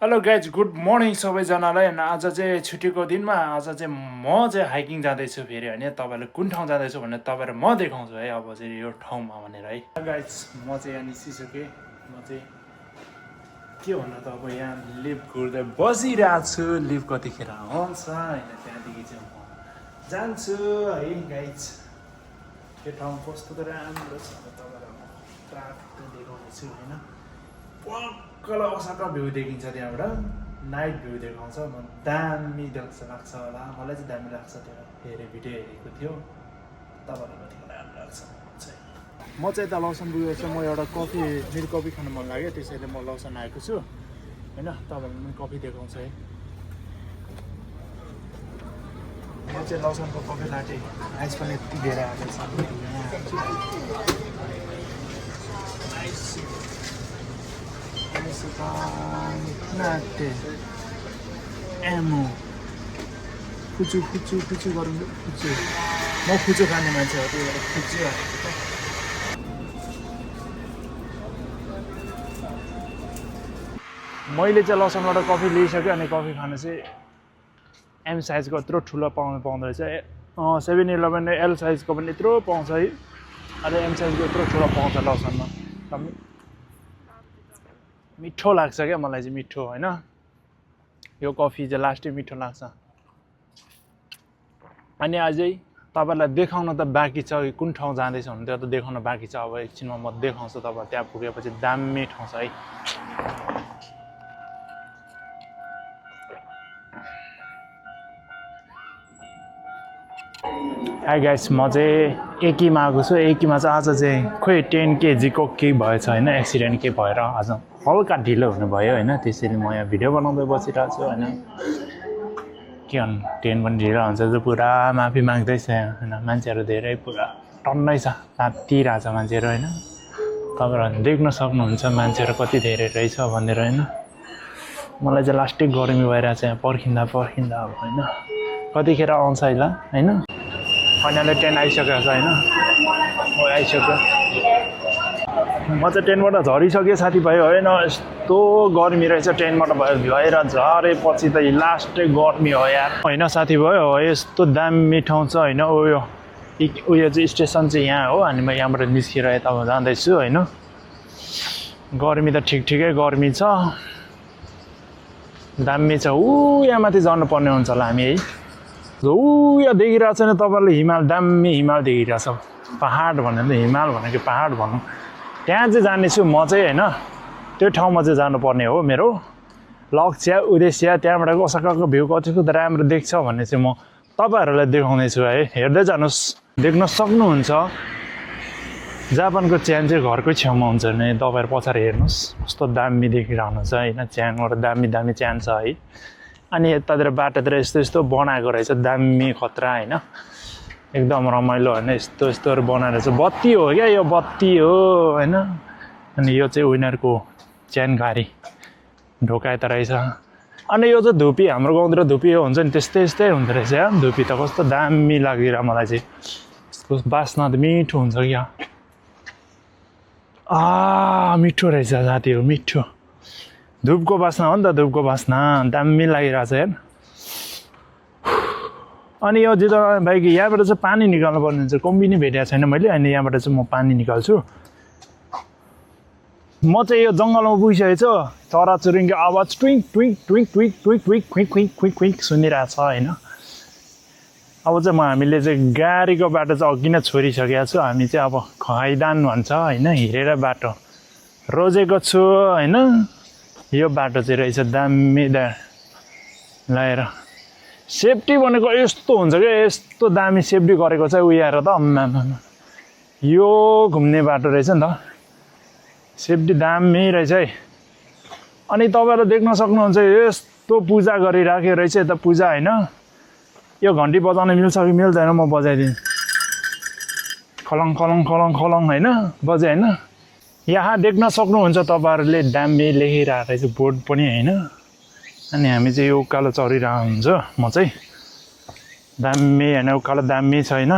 hello guys good morning सबैजनालाई होइन आज चाहिँ छुट्टीको दिनमा आज चाहिँ म चाहिँ हाइकिङ जाँदैछु फेरि होइन तपाईँले कुन ठाउँ जाँदैछु भनेर तपाईँलाई म देखाउँछु है अब चाहिँ यो ठाउँमा भनेर है गाइज म चाहिँ यहाँ निस्किसकेँ म चाहिँ के भन्नु त अब यहाँ लिफ्ट घुर्दै बसिरहेको छु लिफ्ट कतिखेर आउँछ होइन त्यहाँदेखि चाहिँ म जान्छु है गाइज त्यो ठाउँ कस्तो त राम्रो छ तपाईँलाई म प्राप्त देखाउनेछु होइन पक्कल असाका भ्यू देखिन्छ त्यहाँबाट नाइट भ्यू देखाउँछ म दामी लाग्छ होला मलाई चाहिँ दामी लाग्छ त्यो हेरेँ भिडियो हेरेको थियो तपाईँलाई कतिको राम्रो लाग्छ म चाहिँ यता लसन पुगेको छु म एउटा कफी मेरो कफी खानु मन लाग्यो त्यसैले म लसन आएको छु होइन तपाईँलाई पनि कफी देखाउँछ है म चाहिँ लसनको कफी लाटेँ आइस पनि यति धेरै आएको छ Nate Emo Fuchu गरौँ फुचु म फुचु खाने मान्छे हो त्यही भएर फुचु मैले चाहिँ लसनबाट कफी लिइसकेँ अनि कफी खानु चाहिँ एम साइजको यत्रो ठुलो पाउँदो रहेछ 7-11 एल साइजको पनि यत्रो पाउँछ है अनि एम साइजको यत्रो ठुलो पाउँछ लसनमा मिठो लाग्छ क्या मलाई चाहिँ मिठो होइन यो कफी चाहिँ लास्टै मिठो लाग्छ अनि अझै तपाईँलाई देखाउन त बाँकी छ कुन ठाउँ जाँदैछ भने त्यो त देखाउन बाँकी छ अब एकछिनमा म देखाउँछु तपाईँ त्यहाँ पुगेपछि दामी ठाउँ छ है हाई गाइस म चाहिँ एकीमा आएको छु एकीमा चाहिँ आज चाहिँ खोइ 10 kg केही भएछ होइन एक्सिडेन्ट केही भएर आज हल्का ढिलो हुनुभयो होइन त्यसैले म यहाँ भिडियो बनाउँदै बसिरहेको छु होइन के भन्नु ट्रेन पनि ढिलो हुन्छ चाहिँ पुरा माफी माग्दैछ होइन मान्छेहरू धेरै पुरा टन्नै छ तातिरहेछ मान्छेहरू होइन तपाईँहरू देख्न सक्नुहुन्छ मान्छेहरू कति धेरै रहेछ भनेर होइन मलाई चाहिँ लास्टै गर्मी भइरहेछ यहाँ पर्खिँदा अब होइन कतिखेर आउँछ है ल होइन फाइनली ट्रेन आइसकेको छ होइन म आइसक्यो म चाहिँ ट्रेनबाट झरिसकेँ साथीभाइ होइन यस्तो गर्मी रहेछ ट्रेनबाट भएर झरेपछि त लास्टै गर्मी हो यार होइन साथीभाइ हो यस्तो दामी ठाउँ छ होइन उयो चाहिँ स्टेसन चाहिँ यहाँ हो अनि म यहाँबाट निस्केर यता जाँदैछु होइन गर्मी त ठिकै गर्मी छ दामी छ यहाँ माथि जानुपर्ने हुन्छ होला हामी है यहाँ देखिरहेको छैन तपाईँले हिमाल दामी हिमाल देखिरहेछ पहाड भनेर हिमाल भनेको पहाड भनौँ त्यहाँ चाहिँ जानेछु म चाहिँ होइन त्यो ठाउँमा चाहिँ जानुपर्ने हो मेरो लक्ष्य उद्देश्य त्यहाँबाट कसाको भ्यू कतिको राम्रो देख्छ भन्ने चाहिँ म तपाईँहरूलाई देखाउँदैछु है हेर्दै जानुहोस् देख्न सक्नुहुन्छ जापानको च्यान चाहिँ घरकै छेउमा हुन्छ भने तपाईँहरू पछाडि हेर्नुहोस् कस्तो दामी देखिरहनु छ होइन च्यानबाट दामी च्यान छ है अनि यतातिर बाटोतिर यस्तो बनाएको रहेछ दामी खतरा होइन एकदम रमाइलो होइन यस्तोहरू बनाएर चाहिँ बत्ती हो क्या यो बत्ती हो होइन अनि यो चाहिँ विनरको च्यान गाडी ढोका यता रहेछ अनि यो चाहिँ धुपी हाम्रो गाउँतिर धुपी हो हुन्छ नि त्यस्तै हुँदो रहेछ धुपी त कस्तो दामी लागिरह मलाई चाहिँ यसको बास्ना त मिठो हुन्छ क्या मिठो रहेछ साथीहरू मिठो धुपको बास्ना हो नि त धुपको बास्ना दामी लागिरहेछ हेर अनि यो जितो भाइ यहाँबाट चाहिँ पानी निकाल्नु पर्ने हुन्छ कम्बिनी भेटेको छैन मैले अनि यहाँबाट चाहिँ म पानी निकाल्छु म चाहिँ यो जङ्गलमा पुगिसकेको छु चराचुरुङ्गीको आवाज ट्विङ्क सुनिरहेको छ होइन अब चाहिँ हामीले चाहिँ गाडीको बाटो चाहिँ अघि नै छोडिसकेको छु हामी चाहिँ अब खैदान भन्छ होइन हिँडेर बाटो रोजेको छु होइन यो बाटो चाहिँ रहेछ दामी लगाएर सेफ्टी भनेको यस्तो हुन्छ क्या यस्तो दामी सेफ्टी गरेको छ उयाएर त यो घुम्ने बाटो रहेछ नि त सेफ्टी दामी रहेछ है अनि तपाईँहरू देख्न सक्नुहुन्छ यस्तो पूजा गरिराखेको रहेछ यता पूजा होइन यो घन्टी बजाउन मिल्छ कि मिल्दैन म बजाइदिएँ खलङ होइन बजाएँ होइन यहाँ देख्न सक्नुहुन्छ तपाईँहरूले दामी लेखिरहेको रहेछ बोर्ड पनि होइन अनि हामी चाहिँ यो उकालो चढिरहेको हुन्छ म चाहिँ दामी होइन उकालो दामी छैन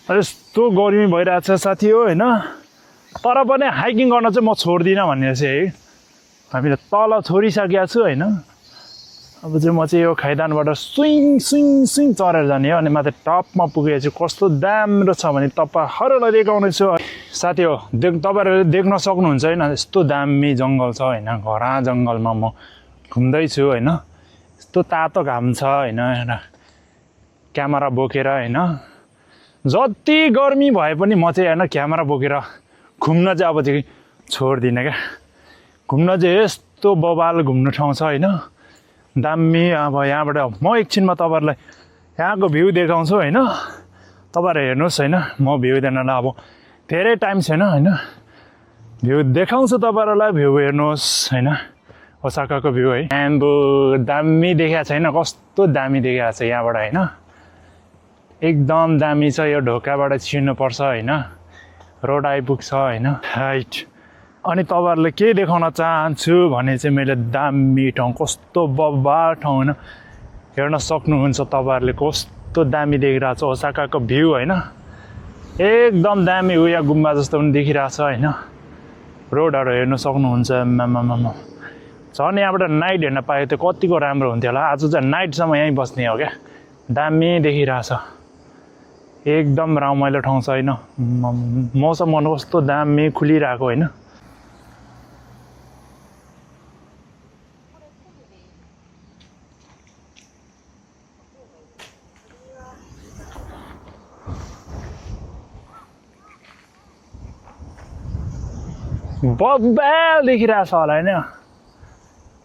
यस्तो गर्मी भइरहेछ साथी हो होइन तर पनि हाइकिङ गर्न चाहिँ म छोड्दिनँ भन्ने चाहिँ है हामीले तल छोडिसकेको छु होइन अब चाहिँ म चाहिँ यो खाइदानबाट सुइङ सुइङ सुइङ चढेर जाने हो अनि माथि टपमा पुगेको छु कस्तो राम्रो छ भने तपाईँहरूलाई देखाउने छु साथी हो तपाईँहरूले देख्न सक्नुहुन्छ होइन यस्तो दामी जङ्गल छ होइन घरा जङ्गलमा म घुम्दैछु होइन यस्तो तातो घाम छ होइन एउटा क्यामेरा बोकेर होइन जति गर्मी भए पनि म चाहिँ होइन क्यामेरा बोकेर घुम्न चाहिँ अब चाहिँ छोड्दिनँ क्या घुम्न चाहिँ यस्तो बबाल घुम्नु ठाउँ छ होइन दामी अब यहाँबाट म एकछिनमा तपाईँहरूलाई यहाँको भ्यू देखाउँछु होइन तपाईँहरू हेर्नुहोस् होइन म भ्यू दिनलाई अब धेरै टाइम छैन होइन भ्यू देखाउँछु तपाईँहरूलाई भ्यू हेर्नुहोस् होइन ओसाकाको भ्यू है एम्बो दामी देखाएको छैन कस्तो दामी देखाएको छ यहाँबाट होइन एकदम दामी छ यो ढोकाबाट छिर्नुपर्छ होइन रोड आइपुग्छ होइन हाइट अनि तपाईँहरूले के देखाउन चाहन्छु भने चाहिँ मैले दामी ठाउँ कस्तो बब्बाल ठाउँ होइन हेर्न सक्नुहुन्छ तपाईँहरूले कस्तो दामी देखिरहेको छ ओसाकाको भ्यू होइन एकदम दामी हो या गुम्बा जस्तो पनि देखिरहेको छ होइन रोडहरू हेर्न सक्नुहुन्छ मामा झन् यहाँबाट नाइट हेर्न पायो त्यो कतिको राम्रो हुन्थ्यो होला आज चाहिँ नाइटसम्म यहीँ बस्ने हो क्या दामी देखिरहेछ एकदम रमाइलो ठाउँ छ होइन मौसम मन कस्तो दामी खुलिरहेको होइन बब्बाल देखिरहेछ होला होइन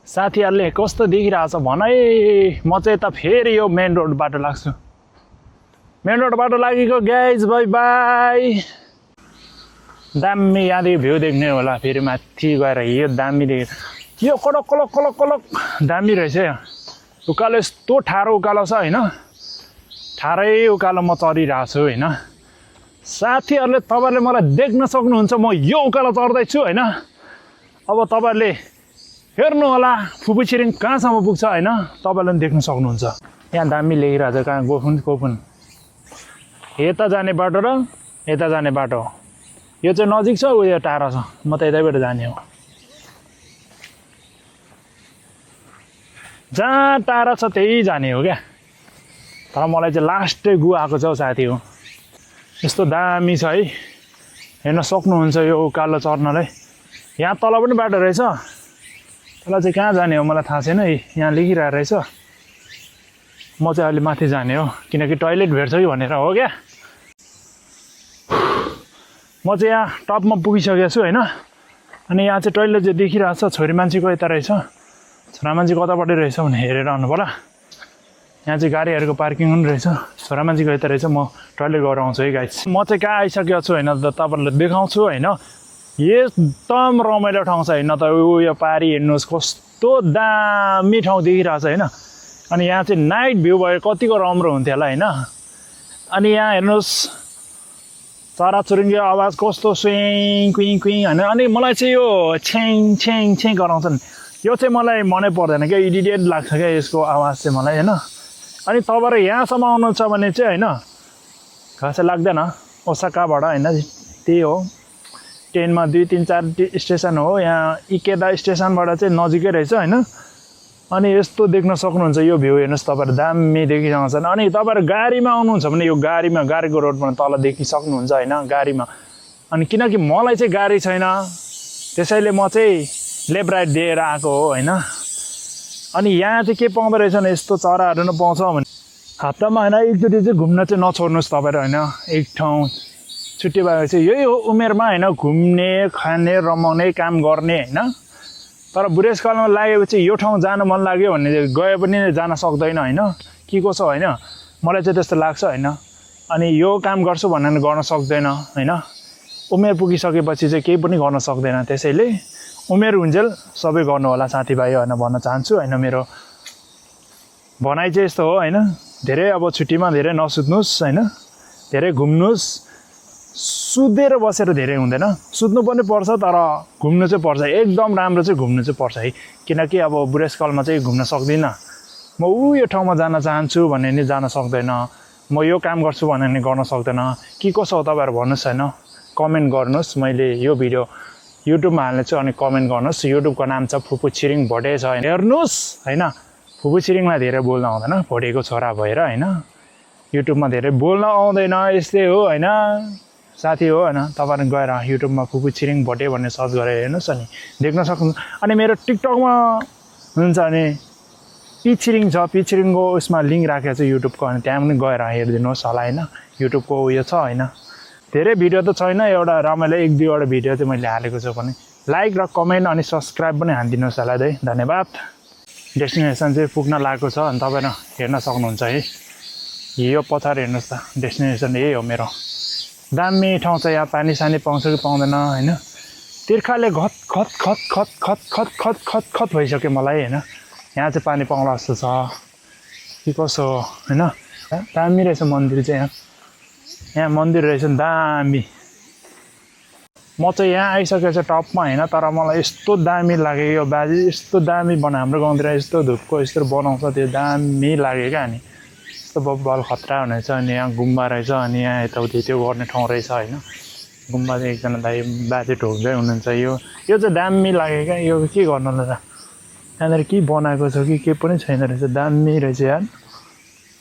साथीहरूले कस्तो देखिरहेछ भन है म चाहिँ यता फेरि यो मेन रोड बाटो लाग्छु मेन रोड बाटो लागेको गाइज बाई बाई दामी यहाँदेखि भ्यू देख्ने होला फेरि माथि गएर यो दामी देख्यो यो कलक कलक कलक कलक दामी रहेछ उकालो यस्तो ठाडो उकालो छ होइन ठाडै उकालो म चढिरहेको छु होइन साथीहरूले तपाईँहरूले मलाई देख्न सक्नुहुन्छ म यो उकालो चढ्दैछु होइन अब तपाईँहरूले हेर्नु होला फुपू छिरिङ कहाँसम्म पुग्छ होइन तपाईँहरूले पनि देख्न सक्नुहुन्छ यहाँ दामी लेखिरहेको छ कहाँ गोफुन यता जाने बाटो र यता जाने बाटो यो चाहिँ नजिक छ उयो टाढा छ म त यतैबाट जाने हो जहाँ टाढा छ त्यही जाने हो क्या तर मलाई चाहिँ लास्टै गु आएको छ हौ साथी हो यस्तो दामी छ है हेर्न सक्नुहुन्छ यो उकालो चढ्नलाई यहाँ तल पनि बाटो रहेछ तल चाहिँ कहाँ जाने हो मलाई थाहा छैन यहाँ लेखिरहेको रहेछ म चाहिँ अहिले माथि जाने हो किनकि टोइलेट भेट्छ कि भनेर हो क्या म चाहिँ यहाँ टपमा पुगिसकेको छु होइन अनि यहाँ चाहिँ टोइलेट चाहिँ देखिरहेको छ छोरी मान्छेको यता रहेछ छोरा मान्छे कतापट्टि रहेछ भने हेरेर आउनु पर्ला यहाँ चाहिँ गाडीहरूको पार्किङ पनि रहेछ छोरा मान्छेको यता रहेछ म टोइलेट गएर आउँछु है गाइस म चाहिँ कहाँ आइसकेको छु होइन तपाईँहरूलाई देखाउँछु होइन एकदम रमाइलो ठाउँ छ होइन त उयो पारी हेर्नुहोस् कस्तो दामी ठाउँ देखिरहेको छ होइन अनि यहाँ चाहिँ नाइट भ्यू भयो कतिको राम्रो हुन्थ्यो होला होइन अनि यहाँ हेर्नुहोस् चराचुरुङ्गी आवाज कस्तो स्विङ कुइङ कुइङ होइन अनि मलाई चाहिँ यो छेङ छेङ छेङ गराउँछन् यो चाहिँ मलाई मनै पर्दैन क्या इडिडिएट लाग्छ क्या यसको आवाज चाहिँ मलाई होइन अनि तपाईँहरू यहाँसम्म आउनु छ भने चाहिँ होइन खासै लाग्दैन ओसाकाबाट होइन त्यही हो ट्रेनमा 2-3-4 स्टेसन हो यहाँ इकेदा स्टेसनबाट चाहिँ नजिकै रहेछ होइन अनि यस्तो देख्न सक्नुहुन्छ यो भ्यू हेर्नुहोस् तपाईँहरू दामी देखिसक्छन् अनि तपाईँहरू गाडीमा आउनुहुन्छ भने यो गाडीको रोडमा तल देखिसक्नुहुन्छ होइन गाडीमा अनि किनकि मलाई चाहिँ गाडी छैन त्यसैले म चाहिँ लेफ्ट राइट दिएर आएको हो होइन अनि यहाँ चाहिँ के पाउँदो रहेछ भने यस्तो चराहरू नै पाउँछ भने हप्तामा होइन एकचोटि चाहिँ घुम्न चाहिँ नछोड्नुहोस् तपाईँहरू होइन एक ठाउँ छुट्टी भएको चाहिँ यही हो उमेरमा होइन घुम्ने खाने रमाउने काम गर्ने होइन तर बुढेसकालमा लागेपछि यो ठाउँ जानु मन लाग्यो भने गए पनि जान सक्दैन होइन के कसो होइन मलाई चाहिँ त्यस्तो लाग्छ होइन अनि यो काम गर्छु भनेर गर्न सक्दैन होइन उमेर पुगिसकेपछि चाहिँ केही पनि गर्न सक्दैन त्यसैले उमेर हुन्जेल सबै गर्नु होला साथीभाइ होइन भन्न चाहन्छु होइन मेरो भनाइ चाहिँ यस्तो हो होइन धेरै अब छुट्टीमा धेरै नसुत्नुहोस् होइन धेरै घुम्नुहोस् सुतेर बसेर धेरै हुँदैन सुत्नु पनि पर्छ तर घुम्नु चाहिँ पर्छ एकदम राम्रो चाहिँ घुम्नु चाहिँ पर्छ है किनकि अब बुढेसकालमा चाहिँ घुम्न सक्दिनँ म यो ठाउँमा जान चाहन्छु भन्ने नि जान सक्दैन म यो काम गर्छु भने नि गर्न सक्दैन के कसो हो तपाईँहरू भन्नुहोस् होइन कमेन्ट गर्नुहोस् मैले यो भिडियो युट्युबमा हाल्नेछु अनि कमेन्ट गर्नुहोस् युट्युबको नाम छ फुपू छिरिङ भोटे छ हेर्नुहोस् होइन फुपू छिरिङलाई धेरै बोल्न आउँदैन भोटेको छोरा भएर होइन युट्युबमा धेरै बोल्न आउँदैन यस्तै हो होइन साथी हो होइन तपाईँहरू गएर युट्युबमा फुपू छिरिङ भोटे भन्ने सर्च गरेर हेर्नुहोस् अनि देख्न सक्नुहुन्छ अनि मेरो टिकटकमा हुन्छ अनि पिछिरिङ छ पिछिरिङको उसमा लिङ्क राखेको छ युट्युबको अनि त्यहाँ पनि गएर हेरिदिनुहोस् होला होइन युट्युबको उयो छ होइन धेरै भिडियो त छैन एउटा रमाइलो 1-2वटा भिडियो चाहिँ मैले हालेको छु भने लाइक र कमेन्ट अनि सब्सक्राइब पनि हानिदिनुहोस् होला है धन्यवाद डेस्टिनेसन चाहिँ पुग्न लागेको छ अनि तपाईँहरू हेर्न सक्नुहुन्छ है यो पछाडि हेर्नुहोस् त डेस्टिनेसन यही हो मेरो दामी ठाउँ छ यहाँ पानी सानी पाउँछ कि पाउँदैन होइन तिर्खाले खत खत खत खत खत खत खत खत खत भइसक्यो मलाई होइन यहाँ चाहिँ पानी पाउँला जस्तो छ के कसो हो होइन दामी रहेछ मन्दिर चाहिँ यहाँ मन्दिर रहेछ नि दामी म चाहिँ यहाँ आइसकेको छ टपमा होइन तर मलाई यस्तो दामी लाग्यो यो बाजे यस्तो दामी हाम्रो गाउँतिर यस्तो धुपको यस्तो बनाउँछ त्यो दामी लाग्यो क्या अनि यस्तो बल खतरा हुनेछ अनि यहाँ गुम्बा रहेछ अनि यहाँ यताउति त्यो गर्ने ठाउँ रहेछ होइन गुम्बा चाहिँ एकजना दाइ बाजे ढोक्दै हुनुहुन्छ यो चाहिँ दामी लाग्यो क्या यो के गर्नु त यहाँनिर के बनाएको छ कि के पनि छैन रहेछ दामी रहेछ यार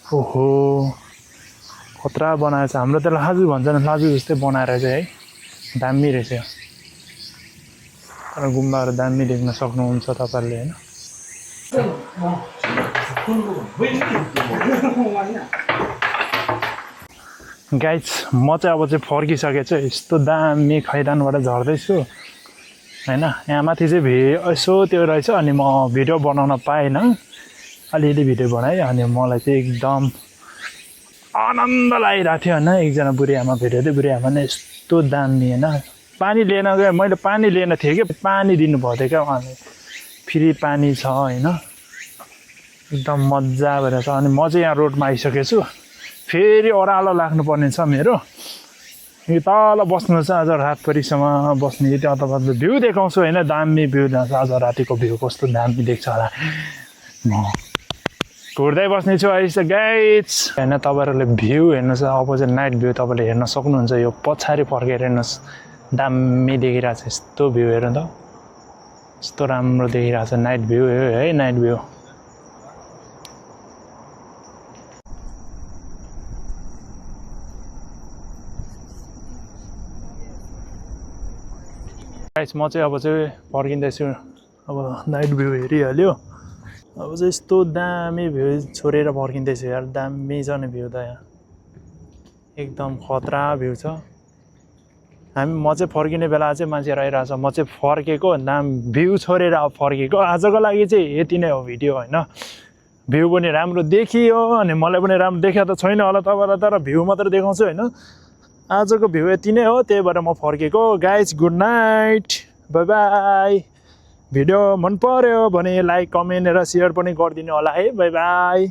ओहो खतरा बनाएको छ हाम्रो त लाजु भन्छ नि लाजु जस्तै बनाएर चाहिँ है दामी रहेछ तर गुम्बाहरू दामी देख्न सक्नुहुन्छ तपाईँहरूले होइन गाइज म चाहिँ अब चाहिँ फर्किसकेको छु यस्तो दामी खैदानबाट झर्दैछु होइन यहाँ माथि चाहिँ यसो त्यो रहेछ अनि म भिडियो बनाउन पाएन अलिअलि भिडियो बनाएँ अनि मलाई चाहिँ एकदम आनन्द लागिरहेको थियो होइन एकजना बुढी आमा भेटेको थियो बुढी आमा नै यस्तो दामी होइन पानी लिन गएँ मैले पानी लिन थिएँ कि पानी दिनुभएको थियो क्या उहाँले फ्री पानी छ होइन एकदम मजा भइरहेछ अनि म चाहिँ यहाँ रोडमा आइसकेको छु फेरि ओह्रालो लाग्नुपर्ने छ मेरो यो तल बस्नु छ आज रातभरिसम्म बस्ने त्यो तपाईँहरूले भ्यू देखाउँछु होइन दामी भ्यू आज रातिको भ्यू कस्तो दामी देख्छ होला म घुर्दै बस्नेछु अहिले गाइज होइन तपाईँहरूले भ्यू हेर्नुहोस् अब चाहिँ नाइट भ्यू तपाईँले हेर्न सक्नुहुन्छ यो पछाडि फर्केर हेर्नुहोस् दामी देखिरहेको छ यस्तो भ्यू हेर्नु त यस्तो राम्रो देखिरहेको छ नाइट भ्यू है नाइट भ्यू गाइस म चाहिँ अब चाहिँ फर्किँदैछु अब नाइट भ्यू हेरिहाल्यो अब चाहिँ यस्तो दामी भ्यू छोडेर फर्किँदैछु यार दामी छ नि भ्यू त यहाँ एकदम खतरा भ्यू छ म चाहिँ फर्किने बेला चाहिँ मान्छे रहिरहेछ म चाहिँ फर्केको भ्यू छोडेर अब फर्केको आजको लागि चाहिँ यति नै हो भिडियो होइन भ्यू पनि राम्रो देखियो अनि मलाई पनि राम्रो देखिया त छैन होला तपाईँलाई तर भ्यू मात्र देखाउँछु होइन आजको भ्यू यति नै हो त्यही भएर म फर्केको guys good night by by video मन पर्यो भने लाइक कमेन्ट र सेयर पनि गरिदिनु होला है बाई बाई